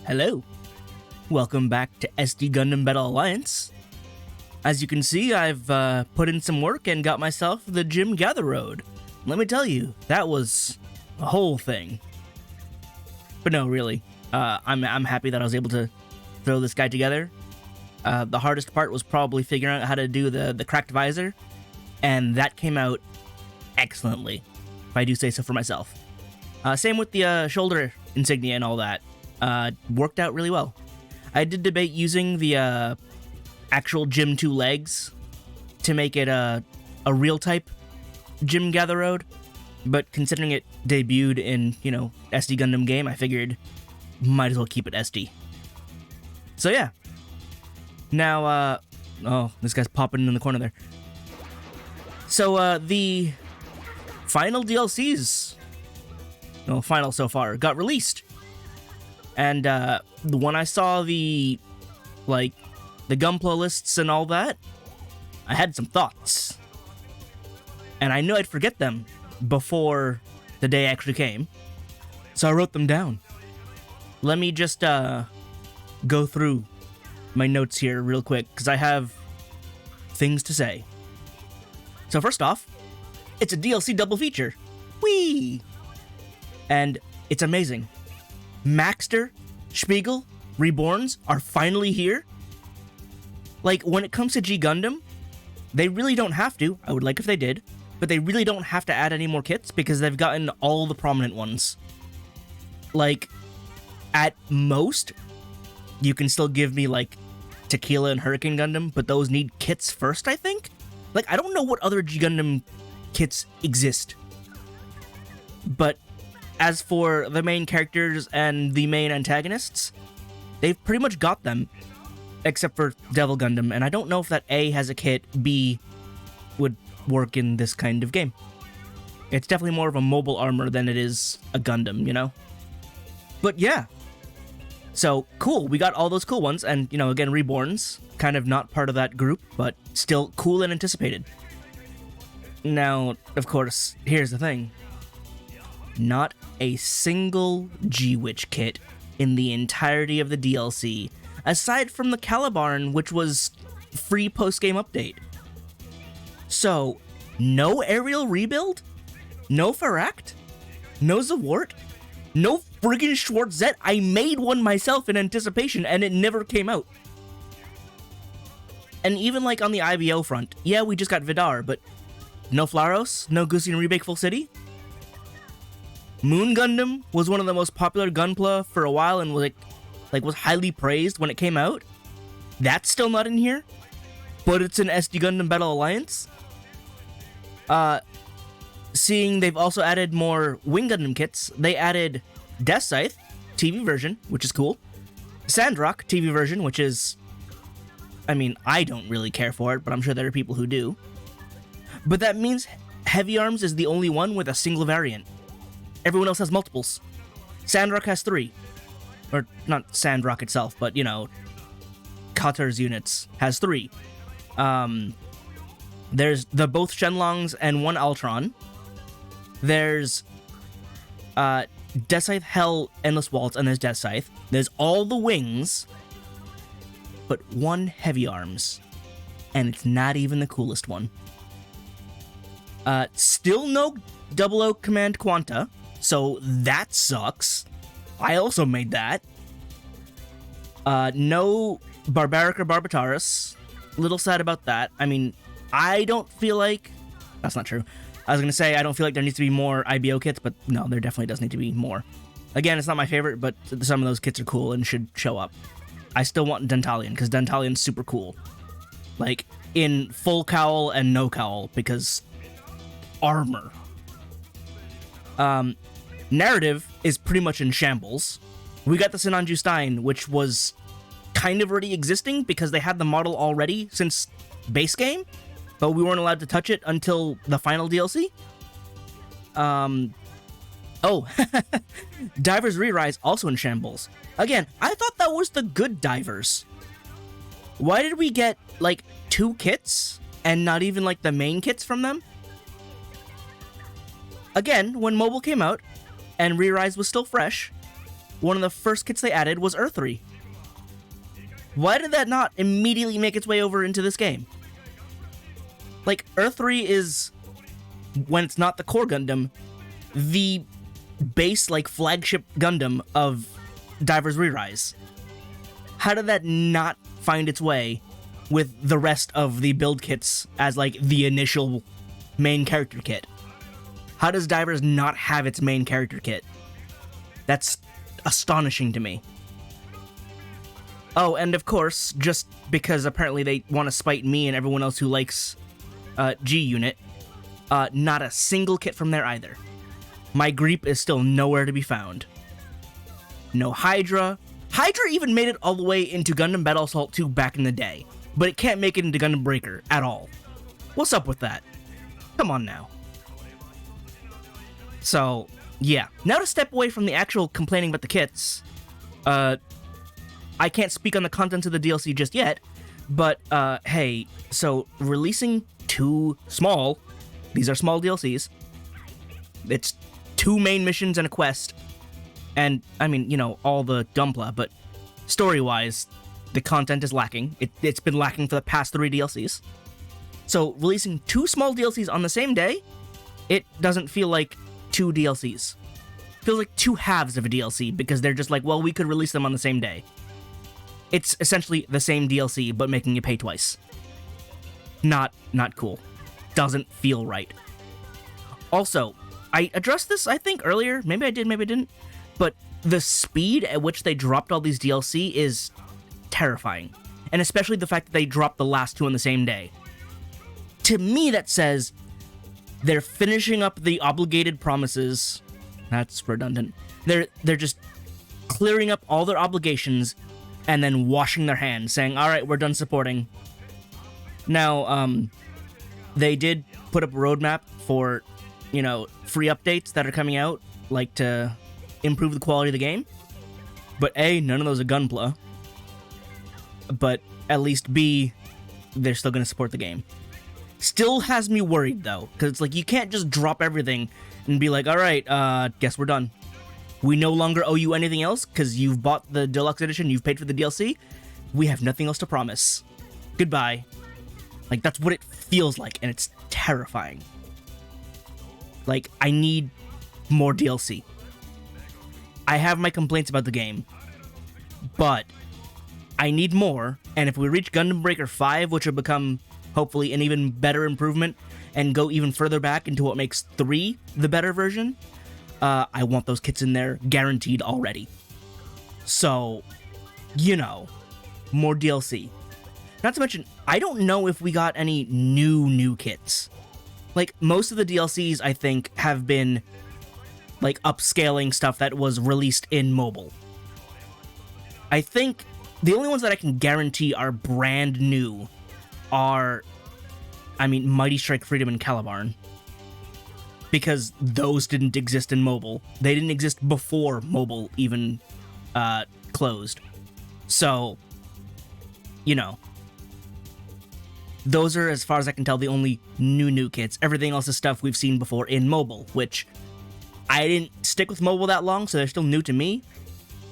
Hello, welcome back to SD Gundam Battle Alliance. As you can see, I've put in some work and got myself the Gym Gather Road. Let me tell you, that was a whole thing. But no, really, I'm happy that I was able to throw this guy together. The hardest part was probably figuring out how to do the cracked visor, and that came out excellently, if I do say so for myself. Same with the shoulder insignia and all that. Worked out really well. I did debate using the actual Gym 2 legs to make it a real type Gym Gather Road, but considering it debuted in, SD Gundam game, I figured might as well keep it SD. So yeah. Now, oh, this guy's popping in the corner there. So, the final DLCs, final so far, got released. And, when I saw the Gunpla lists and all that, I had some thoughts. And I knew I'd forget them before the day actually came. So I wrote them down. Let me just, go through my notes here real quick, because I have things to say. So first off, it's a DLC double feature. Whee! And it's amazing. Maxter, Spiegel, Reborns are finally here. Like, when it comes to G Gundam, they really don't have to. I would like if they did. But they really don't have to add any more kits because they've gotten all the prominent ones. Like, at most, you can still give me, Tequila and Hurricane Gundam, but those need kits first, I think? I don't know what other G Gundam kits exist. But as for the main characters and the main antagonists, they've pretty much got them, except for Devil Gundam, and I don't know if that A has a kit, B would work in this kind of game. It's definitely more of a mobile armor than it is a Gundam, But yeah. So, cool, we got all those cool ones, and, again, Reborns, kind of not part of that group, but still cool and anticipated. Now, of course, here's the thing. Not a single G-Witch kit in the entirety of the DLC, aside from the Calibarn, which was free post-game update. So, no aerial rebuild? No Ferract? No Zawart? No friggin' Schwarzette? I made one myself in anticipation, and it never came out. And even on the IBO front, yeah, we just got Vidar, but no Flaros? No Gusion Rebake Full City? Moon Gundam was one of the most popular Gunpla for a while and was was highly praised when it came out. That's still not in here, but it's an SD Gundam Battle Alliance. Seeing they've also added more Wing Gundam kits, they added Death Scythe TV version, which is cool. Sandrock TV version, which is, I don't really care for it, but I'm sure there are people who do. But that means Heavy Arms is the only one with a single variant. Everyone else has multiples. Sandrock has 3. Or, not Sandrock itself, but, Katar's units has 3. There's the both Shenlongs and 1 Altron. There's, Death Scythe, Hell, Endless Waltz, and there's Death Scythe. There's all the wings, but 1 Heavy Arms. And it's not even the coolest one. Still no 00 Command Quanta. So that sucks. I also made that. No Barbaric or Barbataris. Little sad about that. I don't feel like... That's not true. I was going to say, I don't feel like there needs to be more IBO kits, but no, there definitely does need to be more. Again, it's not my favorite, but some of those kits are cool and should show up. I still want Dentalion, because Dentalion's super cool. In full cowl and no cowl, because... armor. Narrative is pretty much in shambles. We got the Sinanju Stein, which was kind of already existing because they had the model already since base game, but we weren't allowed to touch it until the final DLC. Divers Re-Rise also in shambles. Again, I thought that was the good Divers. Why did we get, 2 kits and not even, the main kits from them? Again, when mobile came out, and Re-Rise was still fresh, one of the first kits they added was Earth-3. Why did that not immediately make its way over into this game? Like, Earth-3 is, when it's not the core Gundam, the base, like, flagship Gundam of Divers Re-Rise. How did that not find its way with the rest of the build kits as, like, the initial main character kit? How does Divers not have its main character kit? That's astonishing to me. Oh, and of course, just because apparently they want to spite me and everyone else who likes G-Unit, not a single kit from there either. My Greep is still nowhere to be found. No Hydra. Hydra even made it all the way into Gundam Battle Assault 2 back in the day, but it can't make it into Gundam Breaker at all. What's up with that? Come on now. So, yeah. Now to step away from the actual complaining about the kits, I can't speak on the contents of the DLC just yet, but, hey, so releasing these are small DLCs, it's 2 main missions and a quest, and, I mean, you know, all the Dumpla, but story-wise, the content is lacking. It's been lacking for the past 3 DLCs. So, releasing 2 small DLCs on the same day, it doesn't feel like 2 DLCs. It feels like 2 halves of a DLC, because they're just like, well, we could release them on the same day. It's essentially the same DLC, but making you pay twice. Not cool. Doesn't feel right. Also, I addressed this, I think, earlier. Maybe I did, maybe I didn't. But the speed at which they dropped all these DLC is terrifying. And especially the fact that they dropped the last 2 on the same day. To me, that says they're finishing up the obligated promises. That's redundant. They're just clearing up all their obligations and then washing their hands, saying, all right, we're done supporting. Now, they did put up a roadmap for, you know, free updates that are coming out, like to improve the quality of the game. But A, none of those are Gunpla. But at least B, they're still going to support the game. Still has me worried, though, because it's like, you can't just drop everything and be like, all right, guess we're done. We no longer owe you anything else, because you've bought the deluxe edition, you've paid for the DLC. We have nothing else to promise. Goodbye. Like, that's what it feels like, and it's terrifying. Like, I need more DLC. I have my complaints about the game, but I need more, and if we reach Gundam Breaker 5, which will become, hopefully, an even better improvement, and go even further back into what makes 3 the better version, I want those kits in there, guaranteed already. So, you know, more DLC. Not to mention, I don't know if we got any new kits. Like, most of the DLCs, I think, have been, like, upscaling stuff that was released in mobile. I think the only ones that I can guarantee are brand new are, I mean, Mighty Strike Freedom and Calibarn. Because those didn't exist in mobile. They didn't exist before mobile even closed. So, you know, those are, as far as I can tell, the only new kits. Everything else is stuff we've seen before in mobile, which I didn't stick with mobile that long, so they're still new to me.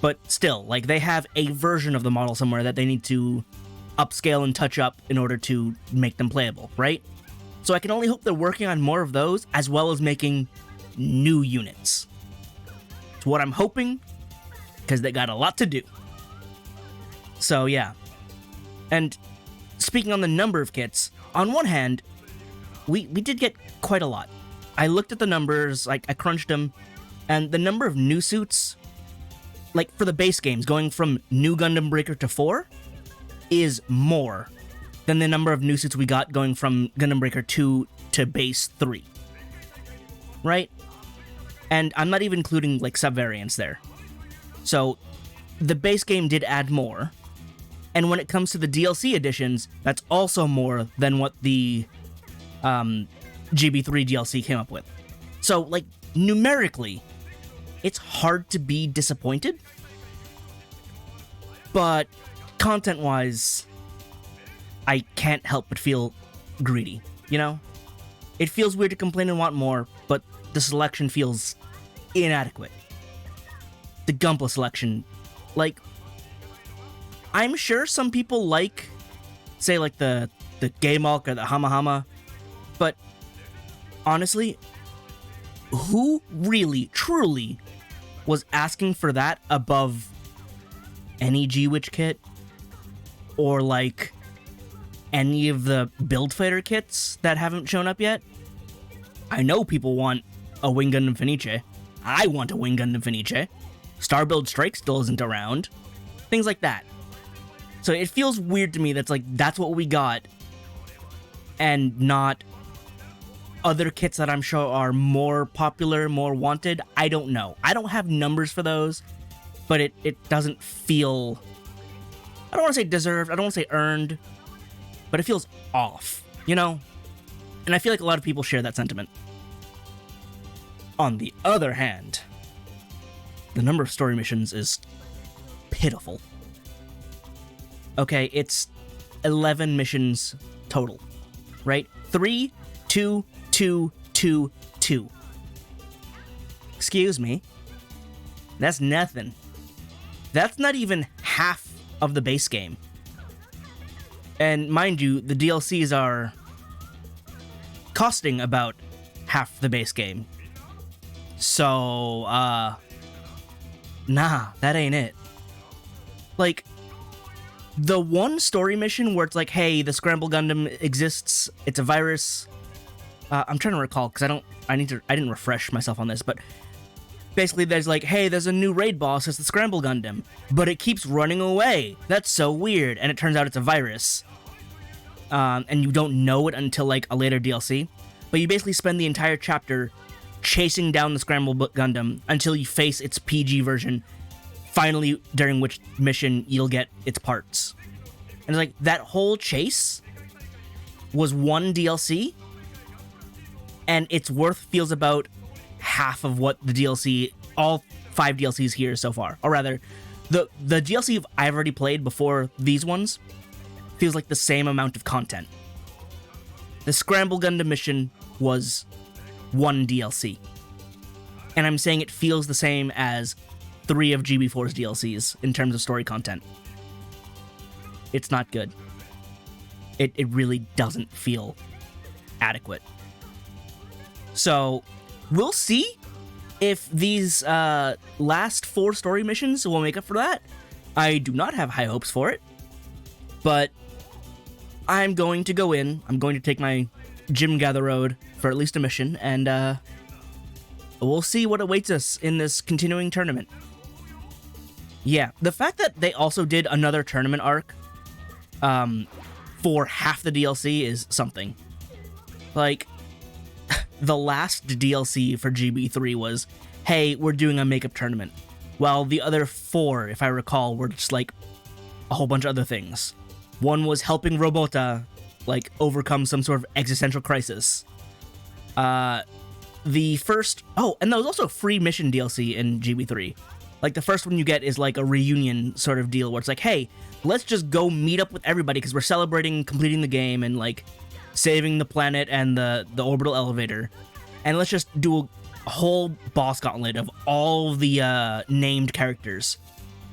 But still, like, they have a version of the model somewhere that they need to upscale and touch up in order to make them playable, right? So I can only hope they're working on more of those, as well as making new units. It's what I'm hoping, because they got a lot to do. So yeah. And speaking on the number of kits, on one hand, we did get quite a lot. I looked at the numbers, like, I crunched them, and the number of new suits, like, for the base games, going from New Gundam Breaker to 4, is more than the number of new suits we got going from Gundam Breaker 2 to base 3. Right? And I'm not even including, like, sub-variants there. So, the base game did add more. And when it comes to the DLC editions, that's also more than what the GB3 DLC came up with. So, like, numerically, it's hard to be disappointed. But content-wise, I can't help but feel greedy, you know? It feels weird to complain and want more, but the selection feels inadequate. the Gunpla selection. Like, I'm sure some people like, say, like the Gaymulk or the Hamahama, but honestly, who really, truly was asking for that above any G-Witch kit? Or, like, any of the Build Fighter kits that haven't shown up yet? I know people want a Wing Gundam Fenice. I want a Wing Gundam Fenice. Star Build Strike still isn't around. Things like that. So it feels weird to me that's like, that's what we got, and not other kits that I'm sure are more popular, more wanted. I don't know. I don't have numbers for those, but it doesn't feel, I don't want to say deserved, I don't want to say earned, but it feels off, you know? And I feel like a lot of people share that sentiment. On the other hand, the number of story missions is pitiful. Okay, it's 11 missions total, right? 3, 2, 2, 2, 2. Excuse me. That's nothing. That's not even half of the base game. And mind you, the DLCs are costing about half the base game. So, nah, that ain't it. Like, the one story mission where it's like, hey, the Scramble Gundam exists, it's a virus. I'm trying to recall, because I didn't refresh myself on this, but basically there's like, hey, there's a new raid boss, it's the Scramble Gundam, but it keeps running away. That's so weird. And it turns out it's a virus. And you don't know it until like a later DLC. But you basically spend the entire chapter chasing down the Scramble Gundam until you face its PG version, finally during which mission you'll get its parts. And it's like, that whole chase was one DLC, and its worth feels about half of what the DLC, all 5 DLCs here so far. Or rather, the DLC I've already played before these ones feels like the same amount of content. The Scramble Gundam mission was one DLC. And I'm saying it feels the same as 3 of GB4's DLCs in terms of story content. It's not good. It really doesn't feel adequate. So, we'll see if these last 4 story missions will make up for that. I do not have high hopes for it, but I'm going to go in, I'm going to take my Gym Gather Road for at least a mission, and we'll see what awaits us in this continuing tournament. Yeah, the fact that they also did another tournament arc for half the DLC is something. Like, the last DLC for GB3 was, hey, we're doing a makeup tournament. While the other 4, if I recall, were just like a whole bunch of other things. One was helping Robota, like, overcome some sort of existential crisis. The first... Oh, and there was also a free mission DLC in GB3. Like, the first one you get is, like, a reunion sort of deal where it's like, hey, let's just go meet up with everybody because we're celebrating completing the game and, like, saving the planet and the orbital elevator. And let's just do a whole boss gauntlet of all the named characters.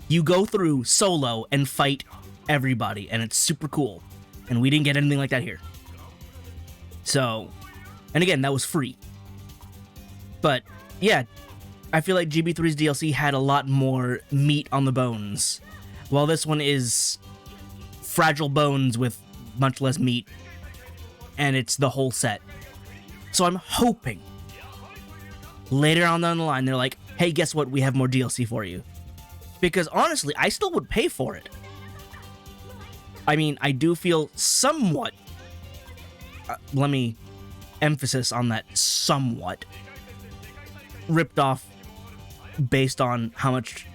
You go through solo and fight everybody, and it's super cool. And we didn't get anything like that here. So, and again, that was free. But, yeah, I feel like GB3's DLC had a lot more meat on the bones, while this one is fragile bones with much less meat, and it's the whole set. So I'm hoping later on down the line, they're like, hey, guess what? We have more DLC for you. Because honestly, I still would pay for it. I mean, I do feel somewhat, let me emphasis on that somewhat, ripped off based on how much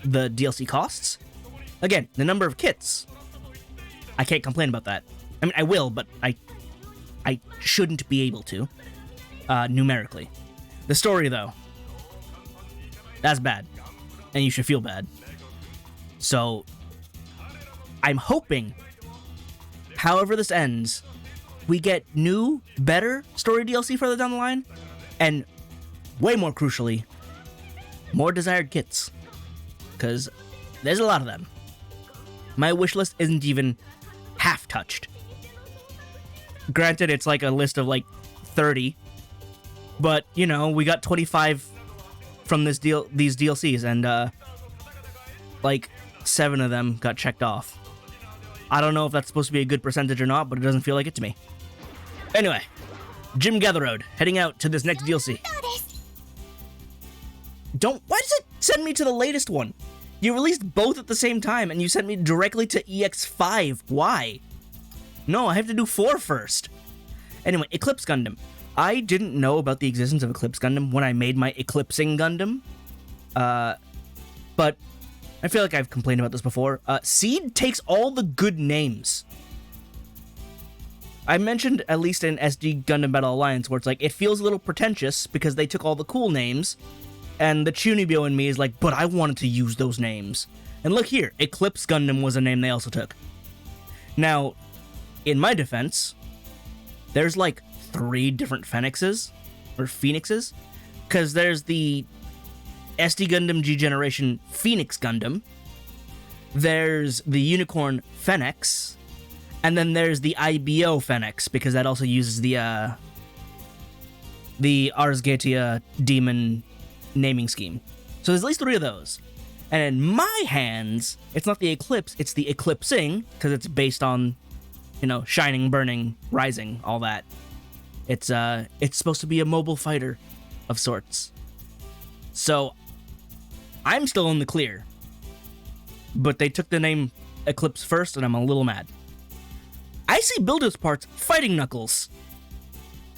the DLC costs. Again, the number of kits, I can't complain about that. I mean, I will, but I shouldn't be able to, numerically. The story, though, that's bad, and you should feel bad. So, I'm hoping, however this ends, we get new, better story DLC further down the line, and way more crucially, more desired kits. because there's a lot of them. My wish list isn't even half touched. Granted, it's like a list of like 30, but you know, we got 25 from these DLCs, and like 7 of them got checked off. I don't know if that's supposed to be a good percentage or not, but it doesn't feel like it to me. Anyway, Jim Gather Road, heading out to this next DLC. Why does it send me to the latest one? You released both at the same time, and you sent me directly to EX5. Why? No, I have to do 4 first. Anyway, Eclipse Gundam. I didn't know about the existence of Eclipse Gundam when I made my Eclipsing Gundam. But I feel like I've complained about this before. Seed takes all the good names. I mentioned, at least in SD Gundam Battle Alliance, where it's like, it feels a little pretentious because they took all the cool names, and the Chunibyo in me is like, but I wanted to use those names. And look here, Eclipse Gundam was a name they also took. Now, in my defense, there's like 3 different Phoenixes, because there's the SD Gundam G Generation Phoenix Gundam, there's the Unicorn Phoenix, and then there's the IBO Phoenix, because that also uses the Arsgetia Demon naming scheme. So there's at least 3 of those. And in my hands, it's not the Eclipse, it's the Eclipsing, because it's based on, you know, shining, burning, rising, all that. It's supposed to be a mobile fighter of sorts. So I'm still in the clear. But they took the name Eclipse first, and I'm a little mad. I see Builder's Parts fighting Knuckles.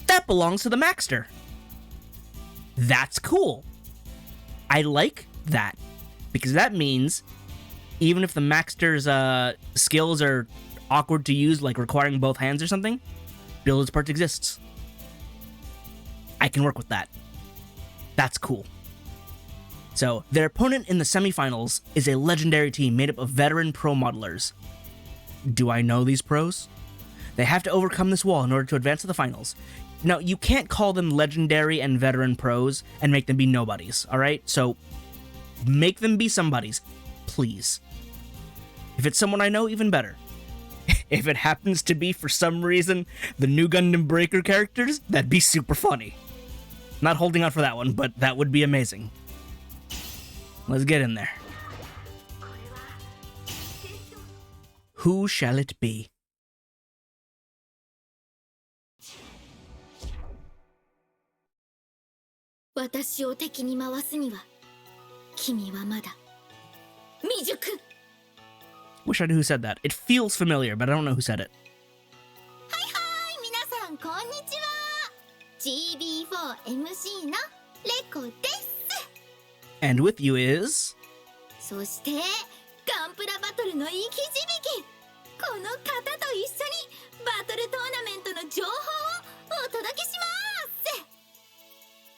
That belongs to the Maxter. That's cool. I like that, because that means even if the Maxter's skills are awkward to use, like requiring both hands or something, Builder's Parts exists. I can work with that. That's cool. So, their opponent in the semifinals is a legendary team made up of veteran pro modelers. Do I know these pros? They have to overcome this wall in order to advance to the finals. Now, you can't call them legendary and veteran pros and make them be nobodies, alright? So, make them be somebodies, please. If it's someone I know, even better. If it happens to be, for some reason, the new Gundam Breaker characters, that'd be super funny. Not holding out for that one, but that would be amazing. Let's get in there. Who shall it be? Wish I knew who said that. It feels familiar, but I don't know who said it. And with you is...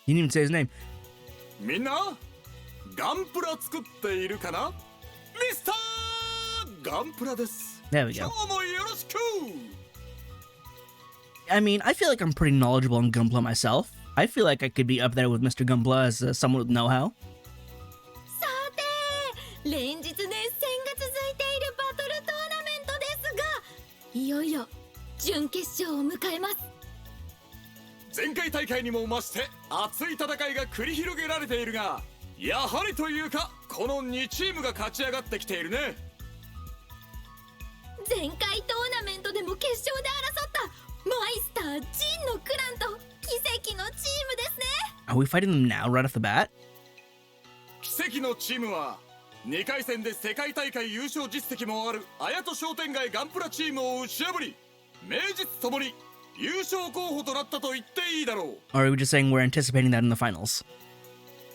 You didn't even say his name. Minna, Gunpla 作っているかな? Mr. Gunpla です. There we go. 今日もよろしく. I mean, I feel like I'm pretty knowledgeable on Gunpla myself. I feel like I could be up there with Mr. Gunpla as someone with know-how. さて、連日熱戦が続いているバトルトーナメントですが、いよいよ準決勝を迎えます。前回大会にも増して熱い戦いが繰り広げられているが、やはりというかこの2チームが勝ち上がってきているね。前回トーナメントでも決勝で争ったマイスタージンのクランと奇跡のチームですね。Are we fighting them now, right off the bat? 奇跡のチームは2回戦で世界大会優勝実績もある綾戸商店街ガンプラチームを打ち破り、名実ともに優勝候補となったと言っていいだろう。Or are we just saying we're anticipating that in the finals?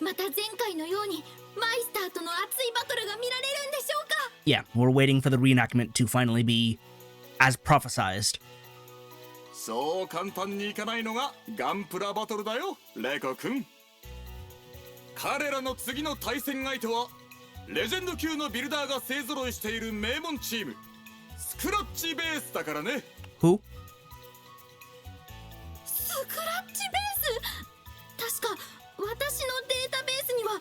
また前回のようにマイスターとの熱いバトルが見られるんでしょうか。 Yeah, we're waiting for the reenactment to finally be as prophesized. そう簡単にいかないのがガンプラバトルだよ、レコ君。彼らの次の対戦相手はレジェンド級のビルダーが勢ぞろいしている名門チームスクラッチベースだからね。 Who? スクラッチベース。確か私のデータベースには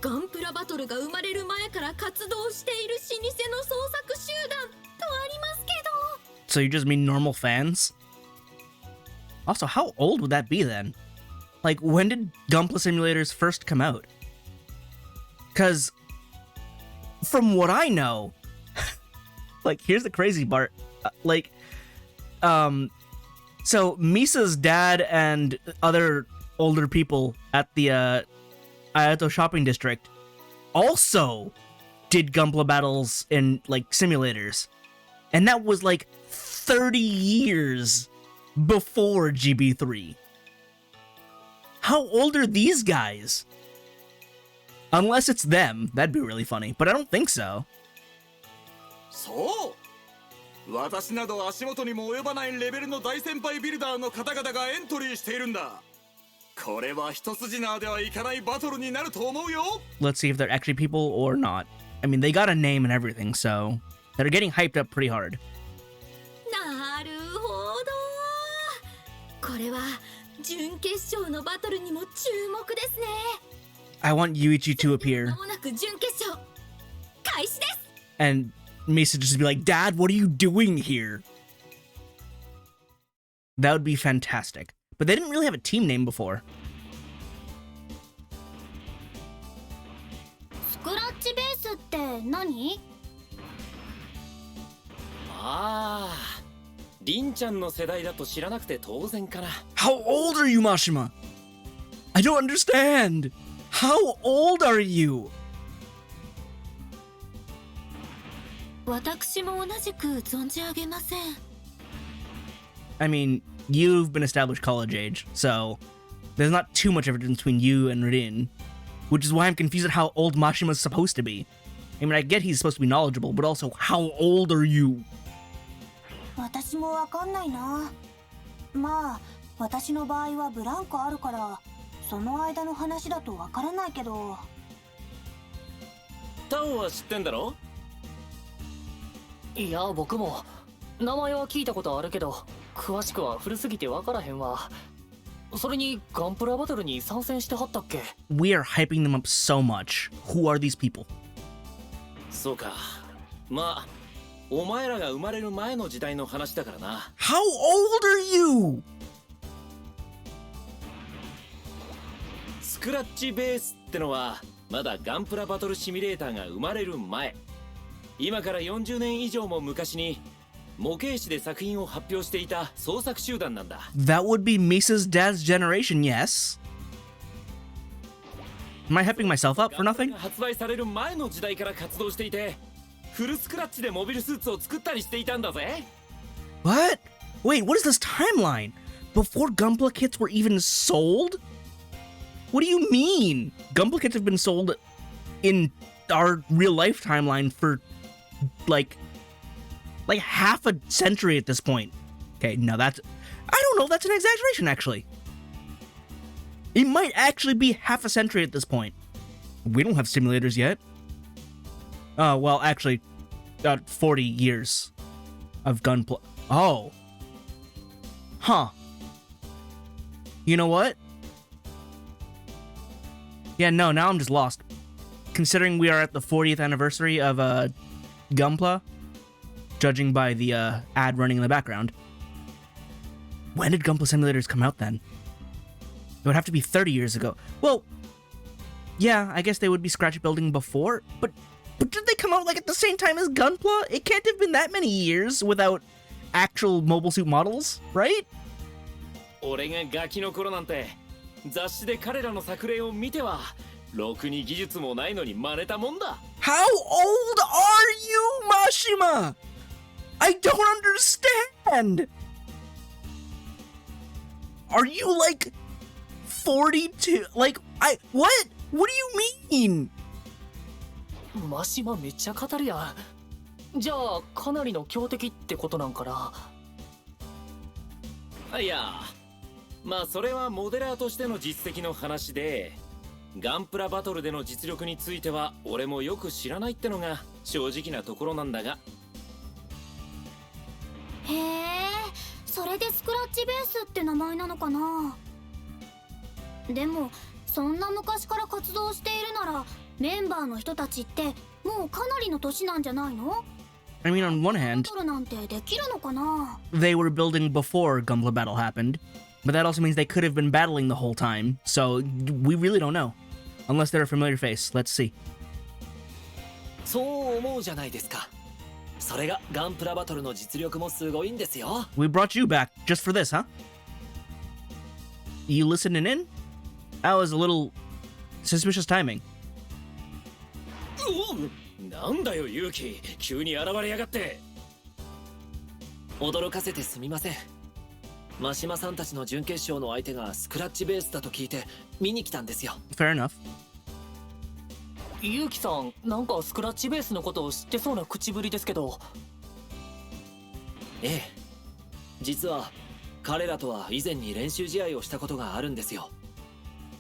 ガンプラババトルが生まれる前から活動している老舗の創作集団とありますけど。 So you just mean normal fans? Also, how old would that be then? Like, when did Gunpla simulators first come out? Because, from what I know, like, here's the crazy part. So Misa's dad and other older people at the Ayato shopping district also did Gunpla battles in, like, simulators. And that was, like, 30 years before GB3. How old are these guys? Unless it's them, that'd be really funny, but I don't think so. そう、私など足元にも及ばないレベルの大先輩ビルダーの方々がエントリーしているんだ。これは一筋縄ではいかないバトルになると思うよ。 Let's see if they're actually people or not. I mean, they got a name and everything, so they're getting hyped up pretty hard. なるほど。これは準決勝のバトルにも注目ですね。 I want Yuichi to appear. まもなく準決勝開始です。 And Misa just be like, Dad, what are you doing here? That would be fantastic. But they didn't really have a team name before. スクラッチベースって何？ああ、リンちゃんの世代だと知らなくて当然かな。 How old are you, Mashima? I don't understand. How old are you? 私も同じく存じ上げません。 I mean, you've been established college age, so there's not too much of a difference between you and Rin, which is why I'm confused at how old Mashima's supposed to be. I mean, I get he's supposed to be knowledgeable, but also, how old are you? 私もわかんないな。まあ、私の場合はブランクあるから、その間の話だとわからないけど。タオは知ってんだろ？いや、僕も名前は聞いたことあるけど、詳しくは古すぎてわからへんわ。それにガンプラバトルに参戦してはったっけ？ We are hyping them up so much. Who are these people? そうか。まあ、お前らが生まれる前の時代の話だからな。How old are you? スクラッチベースってのはまだガンプラバトルシミュレーターが生まれる前、今から40年以上も昔に模型師で作品を発表していた創作集団なんだ。 That would be Misa's dad's generation, yes. Am I hyping myself up for ガンプラ nothing? が発売される前の時代から活動していて、フルスクラッチでモビルスーツを作ったりしていたんだぜ。 What? Wait, what is this timeline? Before Gunpla kits were even sold? What do you mean? Gunpla kits have been sold in our real life timeline for like half a century at this point. Okay, no, that's... I don't know, that's an exaggeration, actually. It might actually be half a century at this point. We don't have simulators yet. Well, actually, 40 years of Gunpla... Oh. Huh. You know what? Yeah, no, now I'm just lost. Considering we are at the 40th anniversary of, Gunpla, judging by the, ad running in the background. When did Gunpla simulators come out, then? It would have to be 30 years ago. Well, yeah, I guess they would be scratch building before, but did they come out, like, at the same time as Gunpla? It can't have been that many years without actual mobile suit models, right? 俺がガキの頃なんて雑誌で彼らの作例を見てはろくに技術もないのに真似たもんだ。 How old are you, Mashima? I don't understand. Are you like 42? Like, what? What do you mean? マシマめっちゃ語るやん。じゃあかなりの強敵ってことなんかな。いや、まあそれはモデラーとしての実績の話で、ガンプラバトルでの実力については俺もよく知らないってのが正直なところなんだが。へえ、それでスクラッチベースって名前なのかな。でもそんな昔から活動しているならメンバーの人たちってもうかなりの年なんじゃないの？ I mean, on one バ hand, トルなんてできるのかな？ they were building before Gunpla Battle happened, but that also means they could have been battling the whole time, so we really don't know. Unless they're a familiar face. Let's see. そう思うじゃないですか。それがガンプラバトルの実力もすごいんですよ。 We brought you back just for this, huh? You listening in? That was a little suspicious timing. なんだよ勇気、急に現れやがって。驚かせてすみません。真島さんたちの準決勝の相手がスクラッチベースだと聞いて見に来たんですよ。 Fair enough. ゆうきさん、なんかスクラッチベースのことを知ってそうな口ぶりですけど。ええ、実は彼らとは以前に練習試合をしたことがあるんですよ。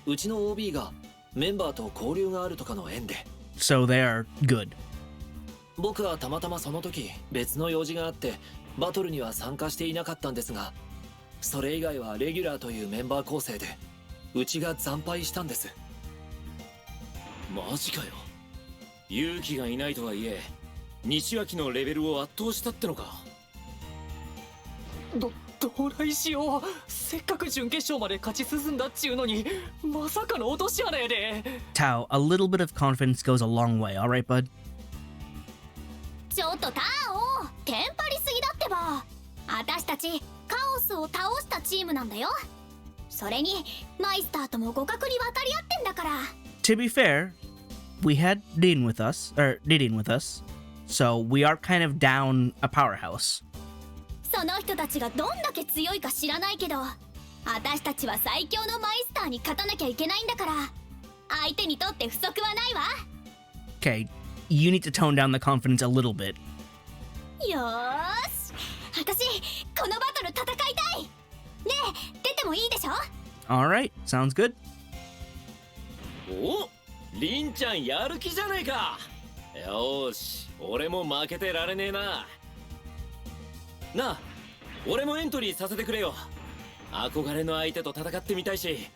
うちの OB がメンバーと交流があるとかの縁で。So they are good. 僕はたまたまその時別の用事があってバトルには参加していなかったんですが、それ以外はレギュラーというメンバー構成でうちが惨敗したんです。マジかよ。勇気がいないとはいえ西脇のレベルを圧倒したってのか。どないしよう。せっかく準決勝まで勝ち進んだっちゅうのに、まさかの落とし穴やで。 Tao, a little bit of confidence goes a long way, alright, bud? ちょっとタオ、テンパりすぎだってば。私たちカオスを倒したチームなんだよ。それにマイスターとも互角に渡り合ってんだから。 To be fair, we had Didin with us, so we are kind of down a powerhouse. その人たちがどんだけ強いか知らないけど、私たちは最強のマイスターに勝たなきゃいけないんだから、相手にとって不足はないわ。 Okay, you need to tone down the confidence a little bit. よーし、私このバトル戦いたい。ねえ、出てもいいでしょ？ Alright, sounds good. お、りんちゃんやる気じゃねえか。よーし、俺も負けてられねえな。なあ、俺もエントリーさせてくれよ。憧れの相手と戦ってみたいし、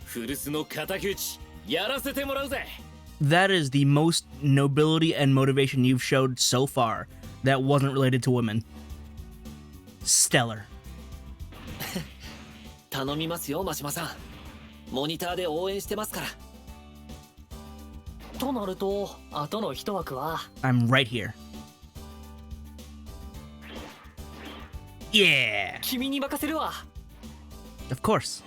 古巣の敵討ちやらせてもらうぜ。 That is the most nobility and motivation you've showed so far that wasn't related to women. Stellar. 頼みますよ、真島さん。モニターで応援してますから。となると、後の一枠は。 I'm right here. Yeah! 君に任せるわ。 Of course.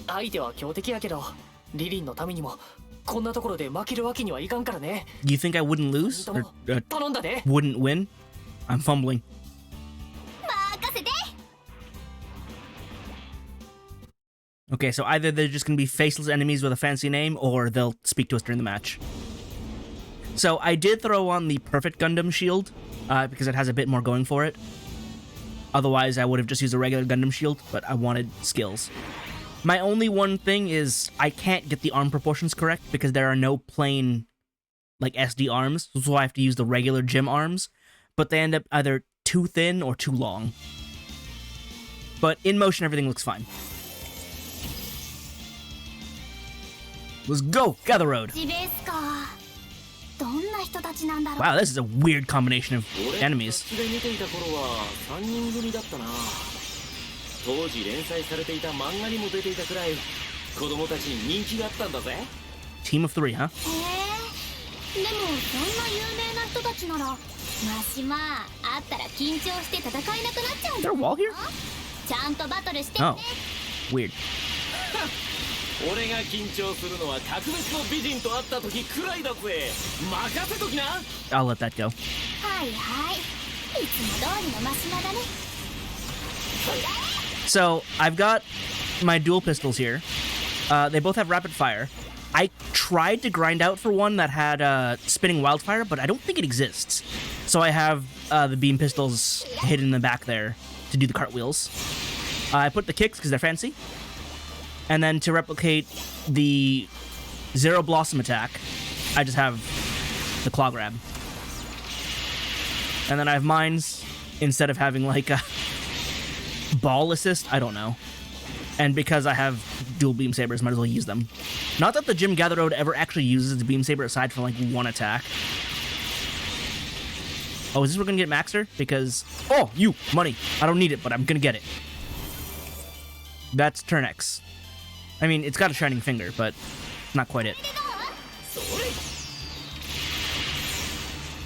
相手は強敵やけど、リリンのためにもこんなところで負けるわけにはいかんからね。 You think I wouldn't lose? Or, 頼んだで。 wouldn't win? I'm fumbling. 任せて。 Okay, so either they're just gonna be faceless enemies with a fancy name, or they'll speak to us during the match. So I did throw on the perfect Gundam shield, because it has a bit more going for it. Otherwise, I would have just used a regular Gundam shield, but I wanted skills. My only one thing is I can't get the arm proportions correct because there are no plain, like, SD arms, so I have to use the regular gym arms, but they end up either too thin or too long. But in motion, everything looks fine. Let's go! Gather Road! ジベースか。どんな人たちなんだろう。 Wow, this is a weird combination of enemies. 俺が見ていた頃は3人組だったな。当時連載されていた漫画にも出ていたくらい子供たちに人気があったんだぜ。 Team of 3, huh? へえ。でもそんな有名な人たちなら、マシマ会ったら緊張して戦えなくなっちゃうん Is だ there a wall here? ちゃんとバトルしてね。 Oh. Weird. 俺が緊張するのは格別の美人と会った時くらいだぜ。任せときな。 I'll let that go. はいはい。いつも通りのマシマだね。 So, I've got my dual pistols here. They both have rapid fire. I tried to grind out for one that had spinning wildfire, but I don't think it exists. So I have the beam pistols hidden in the back there to do the cartwheels. I put the kicks because they're fancy. And then to replicate the Zero Blossom attack, I just have the claw grab. And then I have mines instead of having like a ball assist. I don't know. And because I have dual beam sabers, might as well use them. Not that the Gym Gatherode ever actually uses its beam saber aside from like one attack. Oh, is this where we're gonna get Maxter? Because oh, money. I don't need it, but I'm gonna get it. That's turn X. I mean, it's got a shining finger, but not quite it.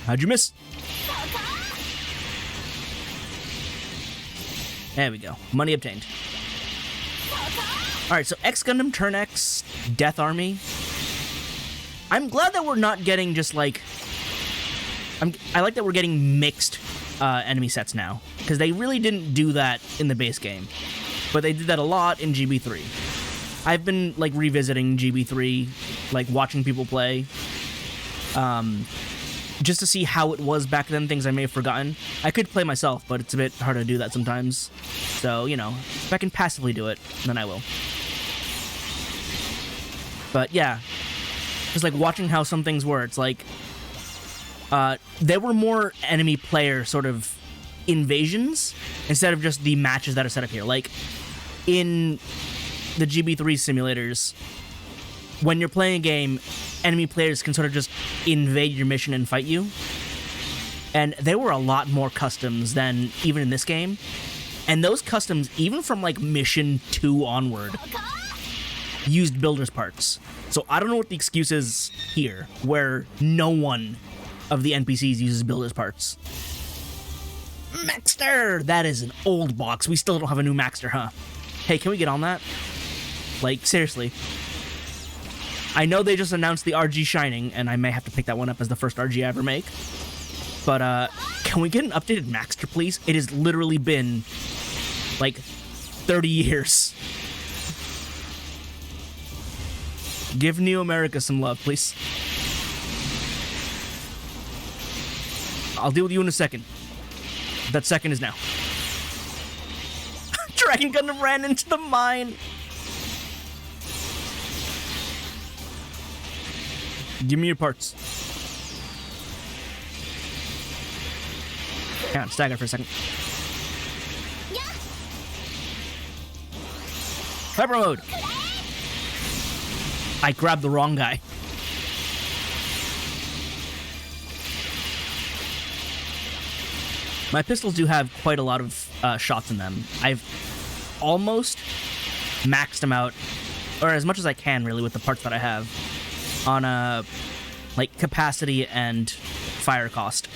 How'd you miss? There we go. Money obtained. Alright, so X Gundam, Turn X, Death Army. I'm glad that we're not getting just like... I like that we're getting mixed enemy sets now. Because they really didn't do that in the base game. But they did that a lot in GB3. I've been like revisiting GB3, like watching people play. Just to see how it was back then, things I may have forgotten. I could play myself, but it's a bit hard to do that sometimes. So, you know, if I can passively do it, then I will. But yeah, just like watching how some things were, it's like, there were more enemy player sort of invasions instead of just the matches that are set up here. Like, in the GB3 simulators, when you're playing a game, enemy players can sort of just invade your mission and fight you. And there were a lot more customs than even in this game. And those customs, even from like mission 2 onward, used builder's parts. So I don't know what the excuse is here, where no one of the NPCs uses builder's parts. Maxter! That is an old box. We still don't have a new Maxter, huh? Hey, can we get on that? Like, seriously. I know they just announced the RG Shining, and I may have to pick that one up as the first RG I ever make. But, can we get an updated Maxter, please? It has literally been, like, 30 years. Give New America some love, please. I'll deal with you in a second. That second is now. Dragon Gundam ran into the mine. Give me your parts. Hang on, stagger for a second. Hyper mode. I grabbed the wrong guy. My pistols do have quite a lot of shots in them. I've almost maxed them out, or as much as I can, really, with the parts that I have, on like capacity and fire cost.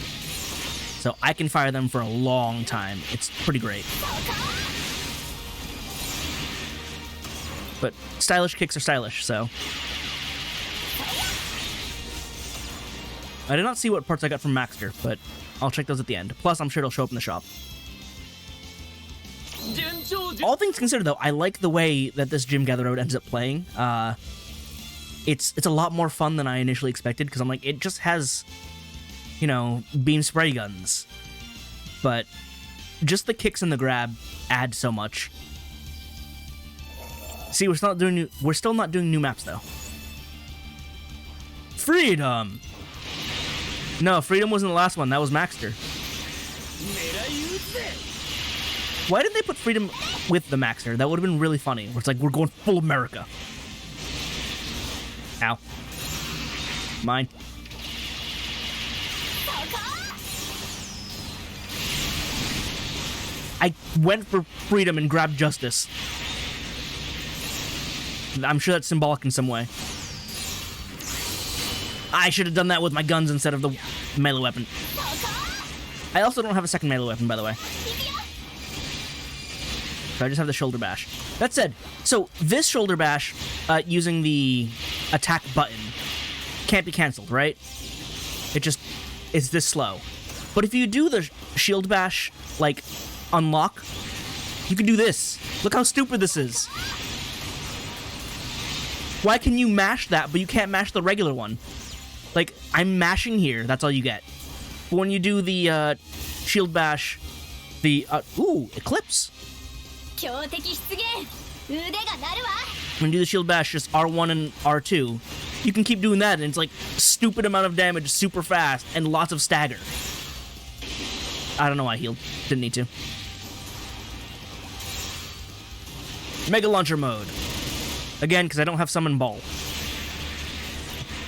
So I can fire them for a long time. It's pretty great. But stylish kicks are stylish, so. I did not see what parts I got from Maxter, but I'll check those at the end. Plus, I'm sure it'll show up in the shop. All things considered, though, I like the way that this Gym Gatherode ends up playing. It's a lot more fun than I initially expected, because I'm like, it just has, you know, beam spray guns. But just the kicks and the grab add so much. See, we're still not doing new maps, though. Freedom! No, Freedom wasn't the last one. That was Maxter. Why did they put Freedom with the Maxter? That would have been really funny. Where it's like, we're going full America. Ow. Mine. I went for Freedom and grabbed Justice. I'm sure that's symbolic in some way. I should have done that with my guns instead of the melee weapon. I also don't have a second melee weapon, by the way. So I just have the shoulder bash. That said, so this shoulder bash, using the attack button, can't be cancelled, right? It's this slow. But if you do the shield bash, like, unlock, you can do this. Look how stupid this is. Why can you mash that, but you can't mash the regular one? Like, I'm mashing here, that's all you get. But when you do the, shield bash, the, ooh, Eclipse. When you do the shield bash, just R1 and R2, you can keep doing that, and it's like, stupid amount of damage, super fast, and lots of stagger. I don't know why I healed. Didn't need to. Mega Launcher mode. Again, because I don't have Summon Ball.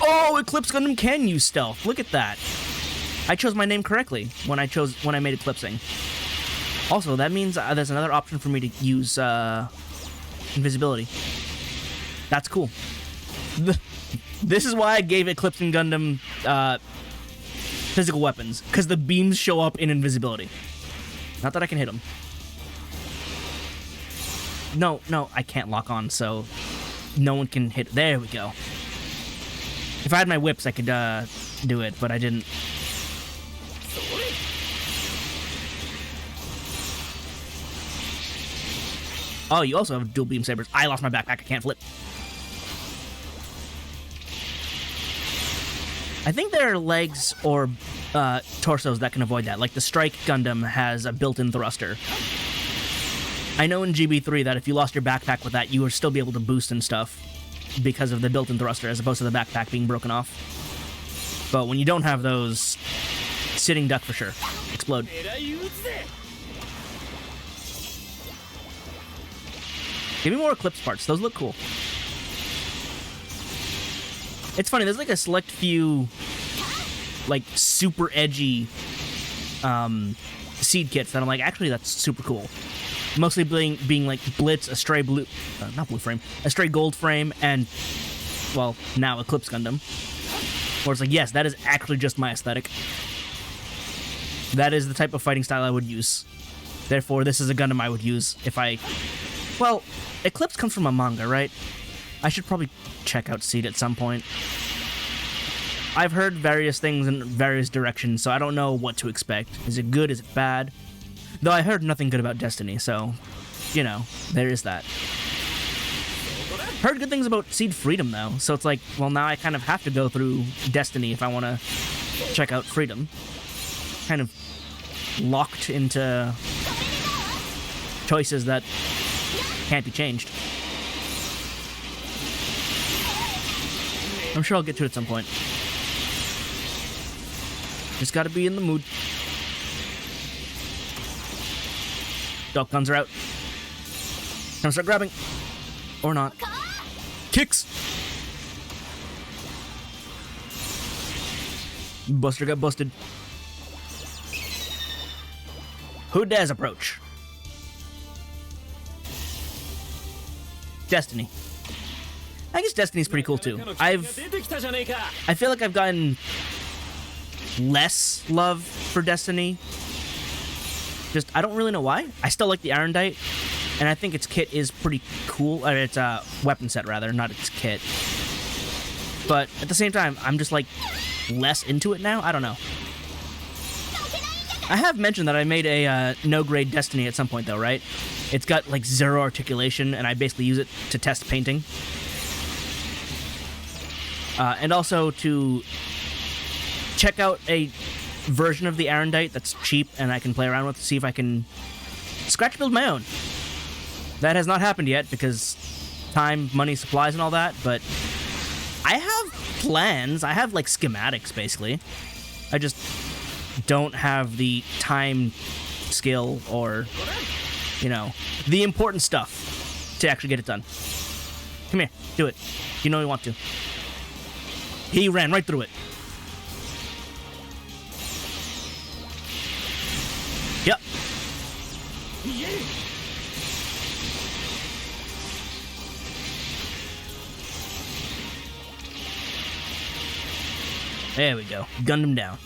Oh, Eclipse Gundam can use stealth. Look at that. I chose my name correctly when I made Eclipsing. Also, that means there's another option for me to use invisibility. That's cool. This is why I gave Eclipsing Gundam physical weapons, because the beams show up in invisibility. Not that I can hit them. No, I can't lock on, so no one can hit. There we go. If I had my whips, I could do it, but I didn't. Oh, you also have dual beam sabers. I lost my backpack. I can't flip. I think there are legs or torsos that can avoid that. Like the Strike Gundam has a built-in thruster. I know in GB3 that if you lost your backpack with that, you would still be able to boost and stuff because of the built-in thruster as opposed to the backpack being broken off. But when you don't have those, sitting duck for sure. Explode. Give me more Eclipse parts. Those look cool. It's funny, there's like a select few like super edgy seed kits that I'm like, actually that's super cool. Mostly being like Blitz, a stray blue, not blue frame, a stray gold frame, and well, now Eclipse Gundam. Where it's like, yes, that is actually just my aesthetic. That is the type of fighting style I would use. Therefore, this is a Gundam I would use if I... Well, Eclipse comes from a manga, right? I should probably check out Seed at some point. I've heard various things in various directions, so I don't know what to expect. Is it good? Is it bad? Though I heard nothing good about Destiny, so, you know, there is that. Heard good things about Seed Freedom, though, so it's like, well, now I kind of have to go through Destiny if I want to check out Freedom. Kind of locked into choices that can't be changed. I'm sure I'll get to it at some point. Just gotta be in the mood. Dog guns are out. Time to start grabbing. Or not. Kicks! Buster got busted. Who dares approach? Destiny. I guess Destiny's pretty cool too. I feel like I've gotten less love for Destiny. Just, I don't really know why. I still like the Arendite, and I think its kit is pretty cool. Its weapon set, rather, not its kit. But at the same time, I'm just like less into it now. I don't know. I have mentioned that I made a no-grade Destiny at some point, though, right? It's got like 0 articulation, and I basically use it to test painting. And also to check out a version of the Arendite that's cheap and I can play around with to see if I can scratch build my own. That has not happened yet because time, money, supplies, and all that, but I have plans. I have like schematics, basically. I just don't have the time, skill, or, you know, the important stuff to actually get it done. Come here, do it. You know you want to. He ran right through it. Yep. There we go. Gunned him down.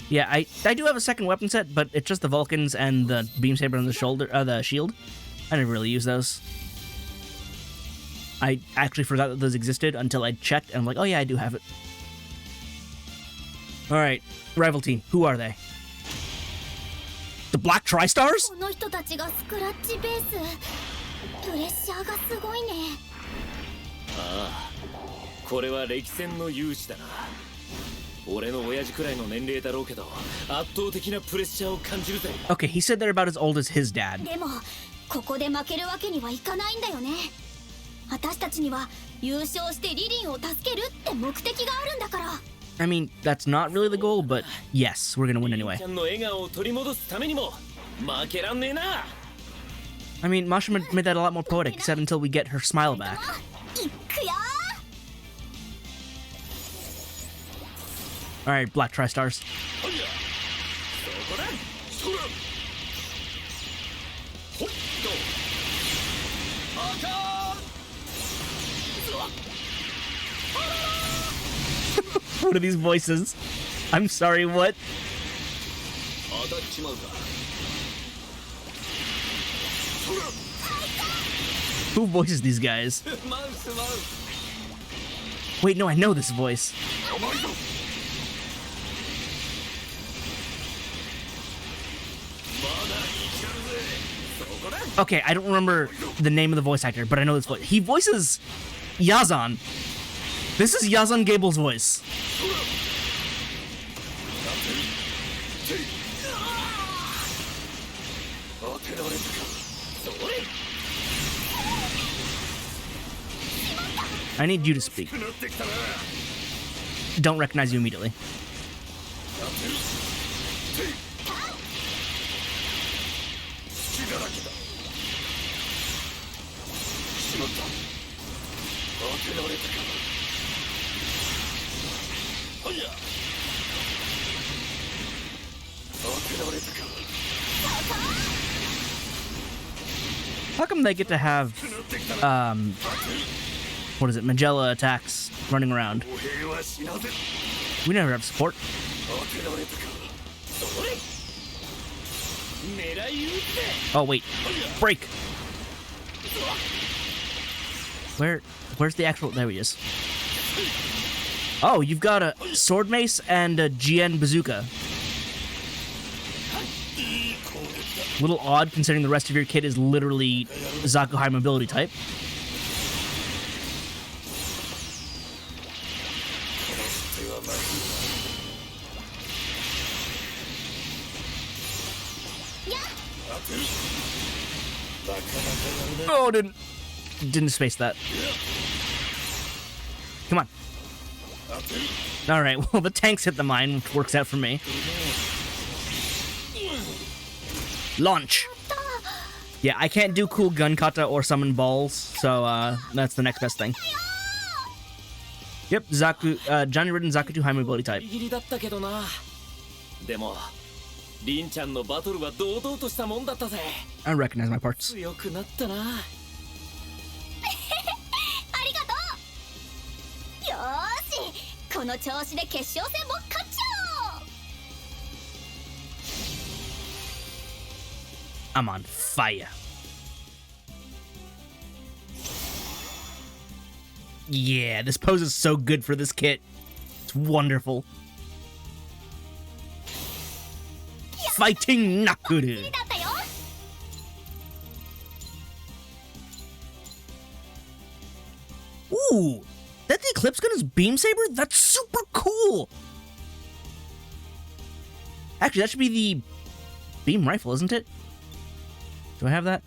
Yeah, I do have a second weapon set, but it's just the Vulcans and the beam saber on the shoulder, the shield. I never really use those. I actually forgot that those existed until I checked, and I'm like, oh yeah, I do have it. Alright, rival team, who are they? The Black Tri-Stars? Okay, he said they're about as old as his dad. I mean, that's not really the goal, but yes, we're gonna win anyway. I mean, Masha made that a lot more poetic. He said until we get her smile back. いくよ All right, Black Tri-Stars. そこだそらほっと赤ー What are these voices? I'm sorry, what? 当たっちまうかそら Who voices these guys? マウスマウス Wait, no, I know this voice. 甘いぞまだいけるぜそこだ Okay, I don't remember the name of the voice actor, but I know this voice. He voices Yazan. This is Yazan Gable's voice. 当てられたかそれ I need you to speak. なってきたな Don't recognize you immediately. やってるてい隙だらけだしまった当てられたかはや当てられたか How come they get to have, なってきたな what is it, Magella attacks running around? お兵は死なぜ We never have support. 当てられたかそれ狙い撃て Oh, wait. Break. Where's the actual, there he is. Oh, you've got a sword mace and a GN bazooka. いい攻撃だ Little odd considering the rest of your kit is literally Zaku high mobility type. 殺す手はない 当てるなかなかやるね Oh, didn't space that. Come on. 当てる All right. Well, the tanks hit the mine, which works out for me. Launch. Yeah, I can't do cool gun kata or summon balls, so that's the next best thing. Yep, Zaku, Johnny Ridden Zaku 2 high mobility type. ギリギリだったけどなでもリンちゃんのバトルは堂々としたもんだったぜ I recognize my parts. 強くなったなありがとうよーしこの調子で決勝戦も勝っちゃおう I'm on fire. Yeah, this pose is so good for this kit. It's wonderful. Fighting Nakuru. だったよ Ooh, that the Eclipse gun is beam saber? That's super cool. Actually, that should be the beam rifle, isn't it? Do I have that?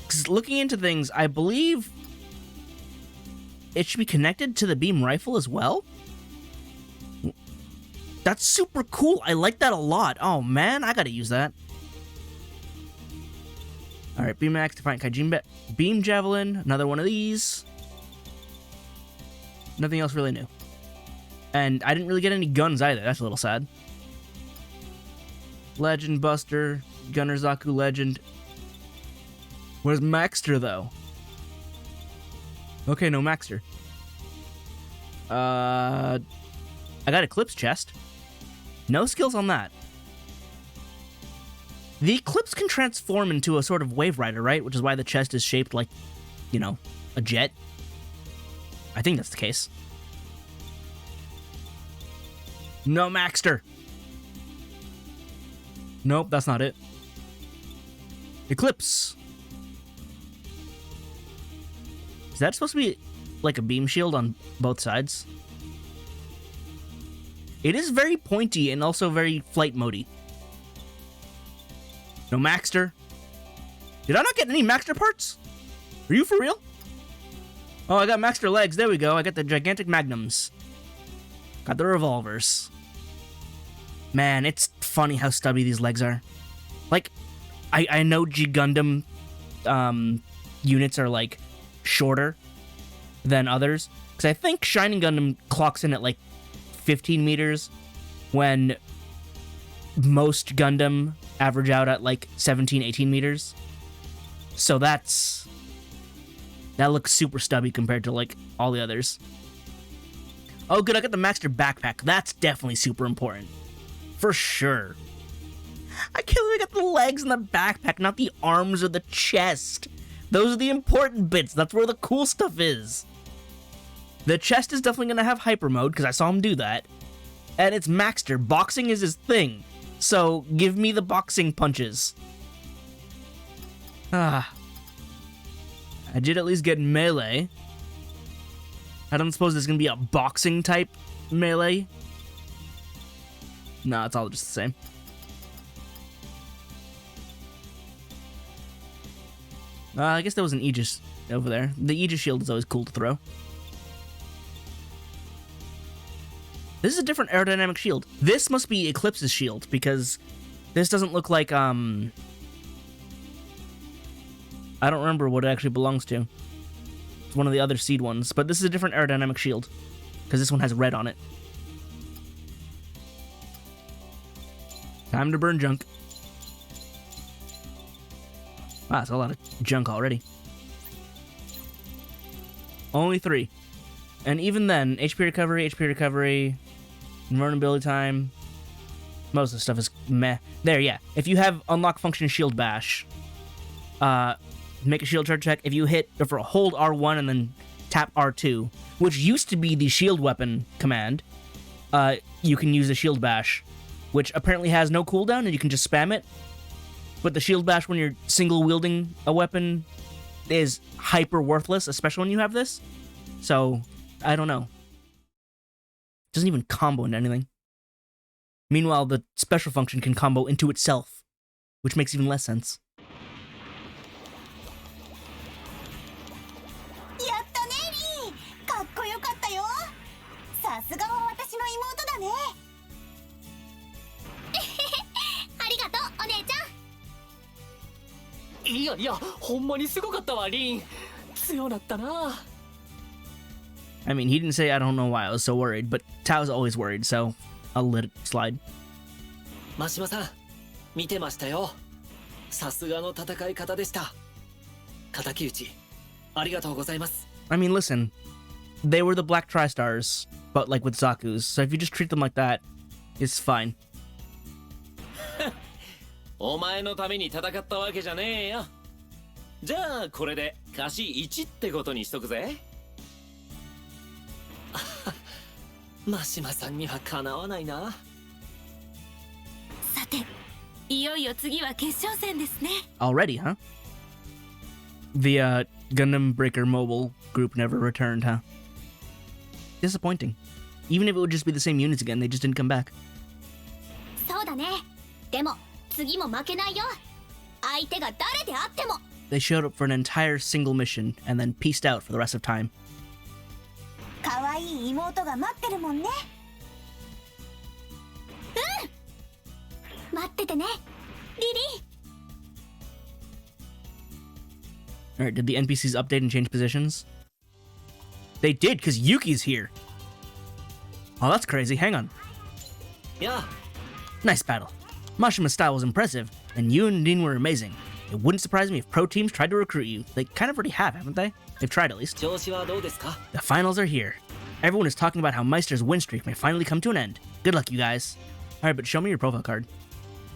Because looking into things, I believe it should be connected to the beam rifle as well. That's super cool. I like that a lot. Oh man, I gotta use that. All right, beam axe, defiant Kaijin beam javelin, another one of these. Nothing else really new. And I didn't really get any guns either. That's a little sad. Legend Buster, Gunner Zaku Legend. Where's Maxter though? Okay, no Maxter. I got Eclipse chest. No skills on that. The Eclipse can transform into a sort of Wave Rider, right? Which is why the chest is shaped like, you know, a jet. I think that's the case. No Maxter. Nope, that's not it. Eclipse. Is that supposed to be like a beam shield on both sides? It is very pointy and also very flight mode-y. No Maxter. Did I not get any Maxter parts? Are you for real? Oh, I got Maxter legs. There we go. I got the gigantic magnums. Got the revolvers. Man, it's funny how stubby these legs are. Like, I know G Gundam units are like shorter than others. Because I think Shining Gundam clocks in at like 15 meters when most Gundam average out at like 17, 18 meters. So that looks super stubby compared to like all the others. Oh, good, I got the Maxter backpack. That's definitely super important. For sure. I can't believe I got the legs and the backpack, not the arms or the chest. Those are the important bits. That's where the cool stuff is. The chest is definitely going to have hyper mode, because I saw him do that. And it's Maxter. Boxing is his thing. So, give me the boxing punches. I did at least get melee. I don't suppose there's going to be a boxing type melee. No, it's all just the same. I guess there was an Aegis over there. The Aegis shield is always cool to throw. This is a different aerodynamic shield. This must be Eclipse's shield, because this doesn't look like, I don't remember what it actually belongs to. It's one of the other seed ones, but this is a different aerodynamic shield, because this one has red on it. Time to burn junk. Wow, that's a lot of junk already. Only 3. And even then, HP recovery, invulnerability time, most of the stuff is meh. There, yeah. If you have unlock function shield bash, make a shield charge check. If you hold R1 and then tap R2, which used to be the shield weapon command, you can use the shield bash, which apparently has no cooldown and you can just spam it. But the shield bash when you're single wielding a weapon is hyper worthless, especially when you have this. So, I don't know. It doesn't even combo into anything. Meanwhile, the special function can combo into itself, which makes even less sense. やったねリー、かっこよかったよ。さすがは私の妹だね。ありがとうお姉ちゃん。いやいや、ほんまにすごかったわリン。強なったな。I mean, he didn't say I don't know why I was so worried, but Tao's always worried, so I'll let it slide. 真島さん、見てましたよ。さすがの戦い方でした。敵討ち、ありがとうございます。I mean, listen, they were the Black Tri-Stars, but like with Zaku's, so if you just treat them like that, it's fine. お前のために戦ったわけじゃねえよ。じゃあこれで貸し1ってことにしとくぜ。真島さんにはかなわないな。さて、いよいよ次は決勝戦ですね。 Already, huh? The Gundam Breaker Mobile group never returned, huh? Disappointing. Even if it would just be the same units again, they just didn't come back. そうだね。でも次も負けないよ。相手が誰であっても。They showed up for an entire single mission and then pieced out for the rest of time. 可愛い妹が待ってるもんね。うん。待っててね、リリー。 Alright, did the NPCs update and change positions? They did, because Yuki's here. Oh, that's crazy. Hang on. Yeah. Nice battle. Mashima's style was impressive, and you and Dean were amazing. It wouldn't surprise me if pro teams tried to recruit you. They kind of already have, haven't they? They've tried at least. 調子はどうですか? The finals are here. Everyone is talking about how Meister's win streak may finally come to an end. Good luck, you guys. Alright, but show me your profile card.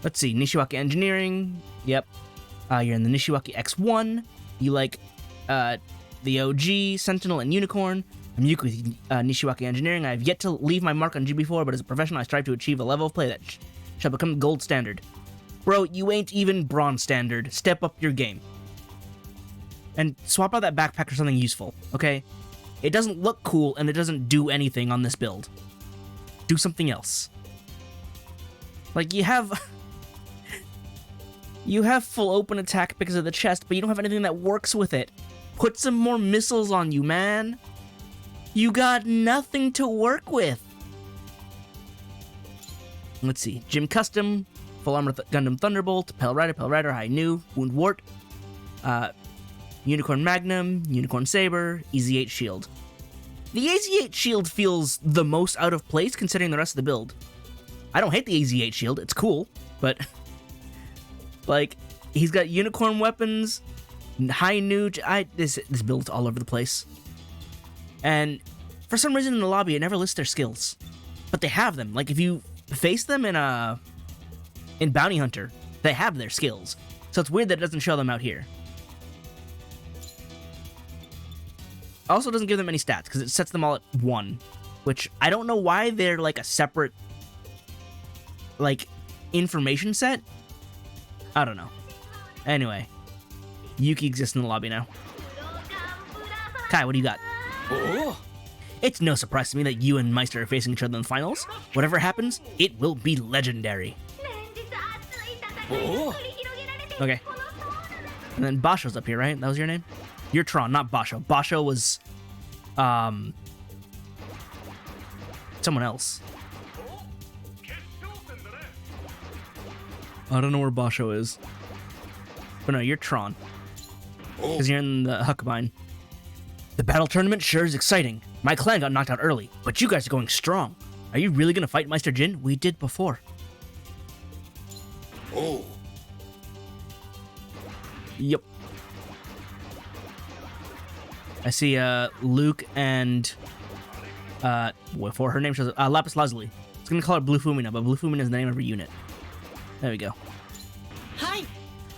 Let's see, Nishiwaki Engineering. Yep. You're in the Nishiwaki X1. You like the OG, Sentinel, and Unicorn. I'm Yuki with Nishiwaki Engineering. I have yet to leave my mark on GB4, but as a professional, I strive to achieve a level of play that shall become gold standard. Bro, you ain't even bronze standard. Step up your game. And swap out that backpack for something useful, okay? It doesn't look cool, and it doesn't do anything on this build. Do something else. Like, you have... you have full open attack because of the chest, but you don't have anything that works with it. Put some more missiles on you, man. You got nothing to work with. Let's see. Gym Custom, Full Armor Gundam Thunderbolt, Pale Rider, High Nu, Wound Wart, Unicorn Magnum, Unicorn Saber, EZ8 Shield. The EZ8 Shield feels the most out of place considering the rest of the build. I don't hate the EZ8 Shield, it's cool, but like, he's got unicorn weapons, high nuke. This build's all over the place. And for some reason in the lobby, it never lists their skills, but they have them. Like if you face them in Bounty Hunter, they have their skills. So it's weird that it doesn't show them out here. Also doesn't give them any stats because it sets them all at 1, which I don't know why they're like a separate like information set. I don't know. Anyway, Yuki exists in the lobby now. Kai, what do you got? Oh. It's no surprise to me that you and Meister are facing each other in the finals. Whatever happens, it will be legendary. Oh. Okay. And then Basho's up here, right? That was your name? You're Tron, not Basho. Basho was, someone else. I don't know where Basho is. But no, you're Tron. Because you're in the Huckabine. The battle tournament sure is exciting. My clan got knocked out early, but you guys are going strong. Are you really gonna fight Meister Jin? We did before. Oh. Yep. I see Luke and for her name shows Lapis Lazuli. I was gonna call her Blue Fumina, but Blue Fumina is the name of her unit. There we go. Hi.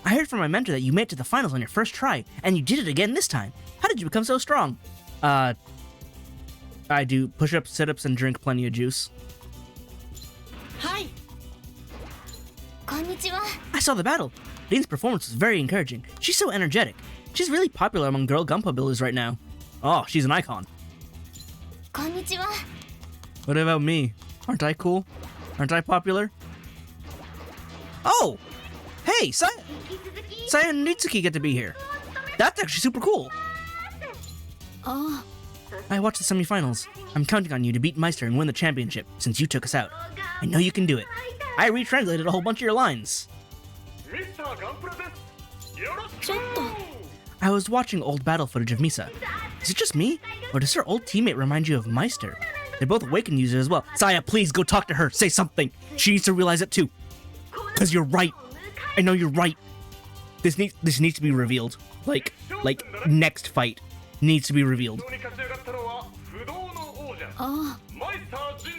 I heard from my mentor that you made it to the finals on your first try, and you did it again this time. How did you become so strong? I do push-ups, sit-ups, and drink plenty of juice. Hi. Konnichiwa. I saw the battle. Dean's performance was very encouraging. She's so energetic. She's really popular among girl Gunpla builders right now. Oh, she's an icon. Konnichiwa. What about me? Aren't I cool? Aren't I popular? Oh! Hey, Saya and Nitsuki get to be here. That's actually super cool. Oh, I watched the semifinals. I'm counting on you to beat Meister and win the championship, since you took us out. I know you can do it. I retranslated a whole bunch of your lines. I was watching old battle footage of Misa. Is it just me? Or does her old teammate remind you of Meister? They're both Awakened users as well. Saya, please go talk to her. Say something. She needs to realize it too. Because you're right. I know you're right. This needs to be revealed. Like next fight needs to be revealed. oh,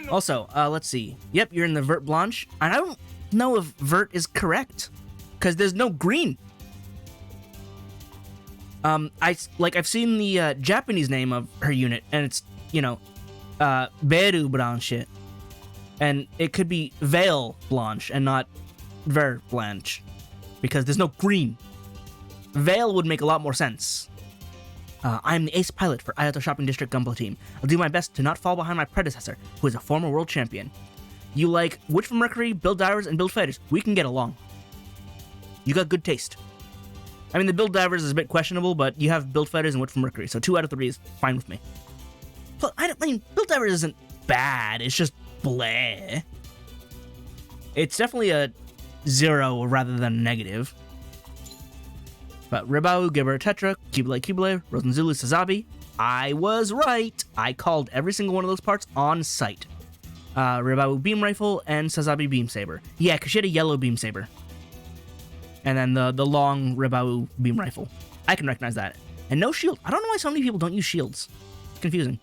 Also, let's see. Yep, you're in the Vert Blanche. And I don't know if Vert is correct. Because there's no green. I've seen the Japanese name of her unit, and it's, Beru Blanche. And it could be Veil Blanche and not Ver Blanche. Because there's no green. Veil would make a lot more sense. I'm the ace pilot for Ayato Shopping District Gunpla team. I'll do my best to not fall behind my predecessor, who is a former world champion. You like Witch from Mercury, build divers, and build fighters. We can get along. You got good taste. I mean, the build divers is a bit questionable, but you have build fighters and Witch from Mercury, so 2 out of 3 is fine with me. But I mean, build divers isn't bad. It's just bleh. It's definitely a 0 rather than a negative. But Ribau, Gibber, Tetra, Kubile, Rosanzulu, Sazabi. I was right. I called every single one of those parts on site. Ribau Beam Rifle and Sazabi Beam Saber. Yeah, because she had a yellow Beam Saber. And then the long Ribau Beam Rifle. I can recognize that. And no shield. I don't know why so many people don't use shields. It's confusing.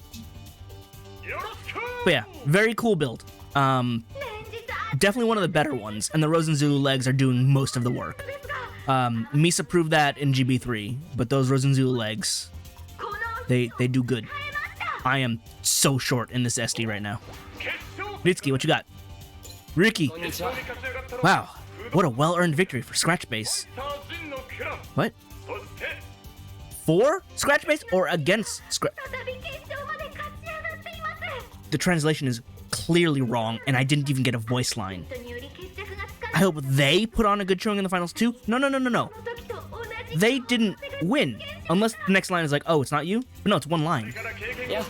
But yeah, very cool build. Definitely one of the better ones. And the Rosanzulu legs are doing most of the work. Misa proved that in GB3, but those Rosanzulu legs, they do good. I am so short in this SD right now. Ritsuki, what you got? Ricky. Wow, what a well-earned victory for Scratch Base. What? For Scratch Base or against Scratch? The translation is clearly wrong, and I didn't even get a voice line. I hope they put on a good showing in the finals too. No. They didn't win. Unless the next line is like, oh, it's not you? But no, it's one line. Yeah.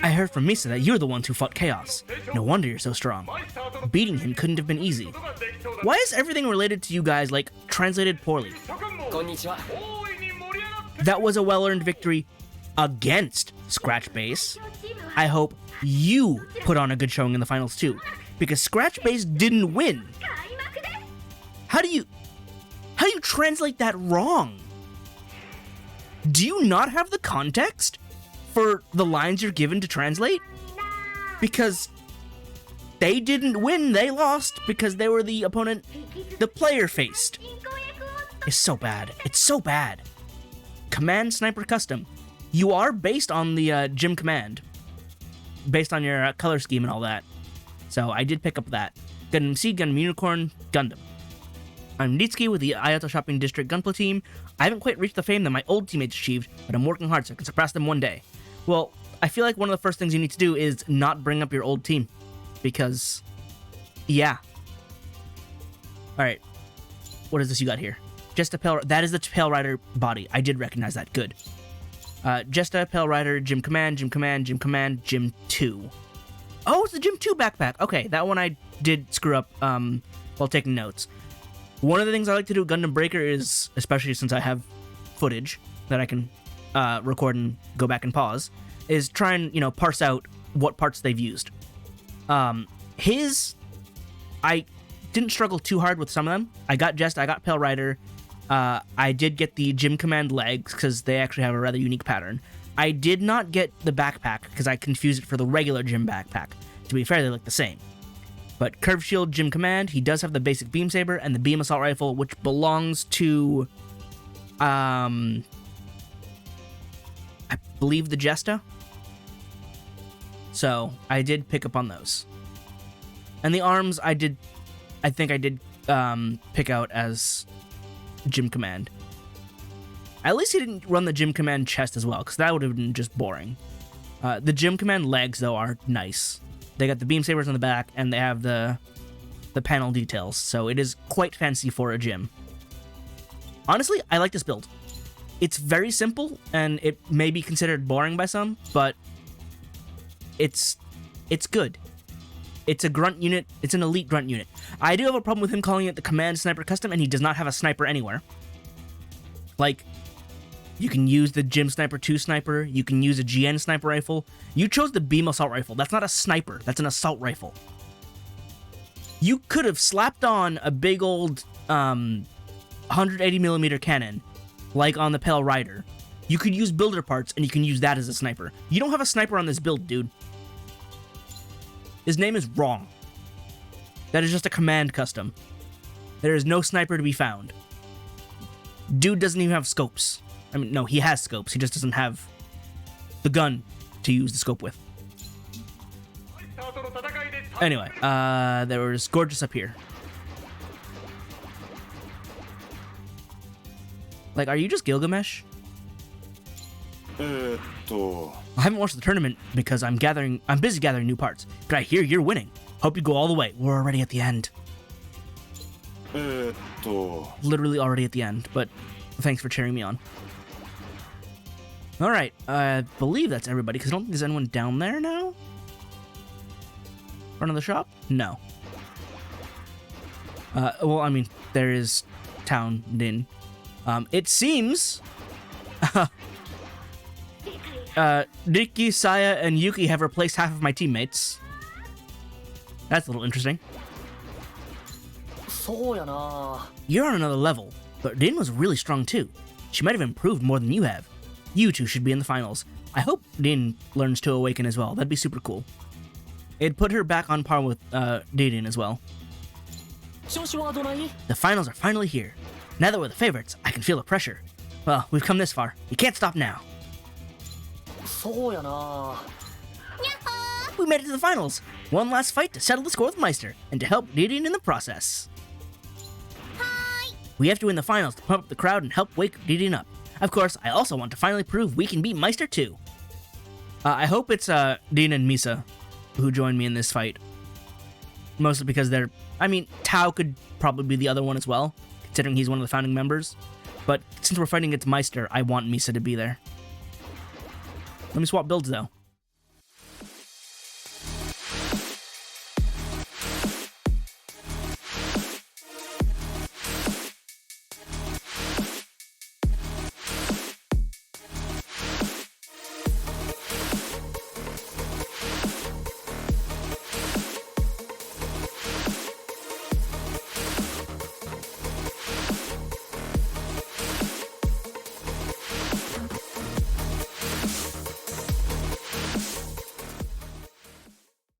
I heard from Misa that you're the ones who fought Chaos. No wonder you're so strong. Beating him couldn't have been easy. Why is everything related to you guys, translated poorly? Konnichiwa. That was a well-earned victory against Scratch Base. I hope you put on a good showing in the finals too, because Scratch Base didn't win. How do you translate that wrong? Do you not have the context for the lines you're given to translate? Because they didn't win, they lost because they were the opponent the player faced. It's so bad. It's so bad. Command Sniper Custom. You are based on the Gym Command, based on your color scheme and all that. So I did pick up that. Gundam Seed, Gundam Unicorn, Gundam. I'm Nitsuki with the Ayato Shopping District Gunpla team. I haven't quite reached the fame that my old teammates achieved, but I'm working hard so I can surpass them one day. Well, I feel like one of the first things you need to do is not bring up your old team. Because, yeah. Alright. What is this you got here? Just a Pale... That is the Pale Rider body. I did recognize that. Good. Just a Pale Rider, Gym Command, Gym Command, Gym Command, Gym 2. Oh, it's the Gym 2 backpack. Okay, that one I did screw up while taking notes. One of the things I like to do with Gundam Breaker is, especially since I have footage that I can record and go back and pause, is try and, parse out what parts they've used. I didn't struggle too hard with some of them. I got Pale Rider. I did get the Gym Command legs, because they actually have a rather unique pattern. I did not get the backpack, because I confused it for the regular Gym backpack. To be fair, they look the same. But Curved Shield, Gym Command, he does have the basic Beam Saber and the Beam Assault Rifle, which belongs to, I believe the Jesta. So, I did pick up on those. And the arms, I think I did pick out as Gym Command. At least he didn't run the Gym Command chest as well, because that would have been just boring. The Gym Command legs, though, are nice. They got the beam sabers on the back, and they have the panel details, so it is quite fancy for a gym. Honestly, I like this build. It's very simple, and it may be considered boring by some, but it's good. It's a grunt unit. It's an elite grunt unit. I do have a problem with him calling it the Command Sniper Custom, and he does not have a sniper anywhere. Like, you can use the Gym Sniper 2 sniper, you can use a GN sniper rifle. You chose the Beam Assault Rifle. That's not a sniper, that's an assault rifle. You could have slapped on a big old 180mm cannon, like on the Pale Rider. You could use builder parts, and you can use that as a sniper. You don't have a sniper on this build, dude. His name is wrong. That is just a command custom. There is no sniper to be found. Dude doesn't even have scopes. I mean, no, he has scopes. He just doesn't have the gun to use the scope with. Anyway, there was Gorgeous up here. Like, are you just Gilgamesh? I haven't watched the tournament because I'm busy gathering new parts. But I hear you're winning. Hope you go all the way. We're already at the end. Literally already at the end, but thanks for cheering me on. Alright, I believe that's everybody, because I don't think there's anyone down there now? Front of the shop? No. Well, I mean, there is Town Din. It seems... Riki, Saya, and Yuki have replaced half of my teammates. That's a little interesting. You're on another level, but Din was really strong too. She might have improved more than you have. You two should be in the finals. I hope Din learns to awaken as well. That'd be super cool. It'd put her back on par with Din as well. The finals are finally here. Now that we're the favorites, I can feel the pressure. Well, we've come this far. You can't stop now. We made it to the finals. One last fight to settle the score with Meister, and to help Din in the process. Hi. We have to win the finals to pump up the crowd and help wake Din up. Of course, I also want to finally prove we can beat Meister too. I hope it's Din and Misa who join me in this fight. Mostly because they're... I mean, Tao could probably be the other one as well, considering he's one of the founding members. But since we're fighting against Meister, I want Misa to be there. Let me swap builds though.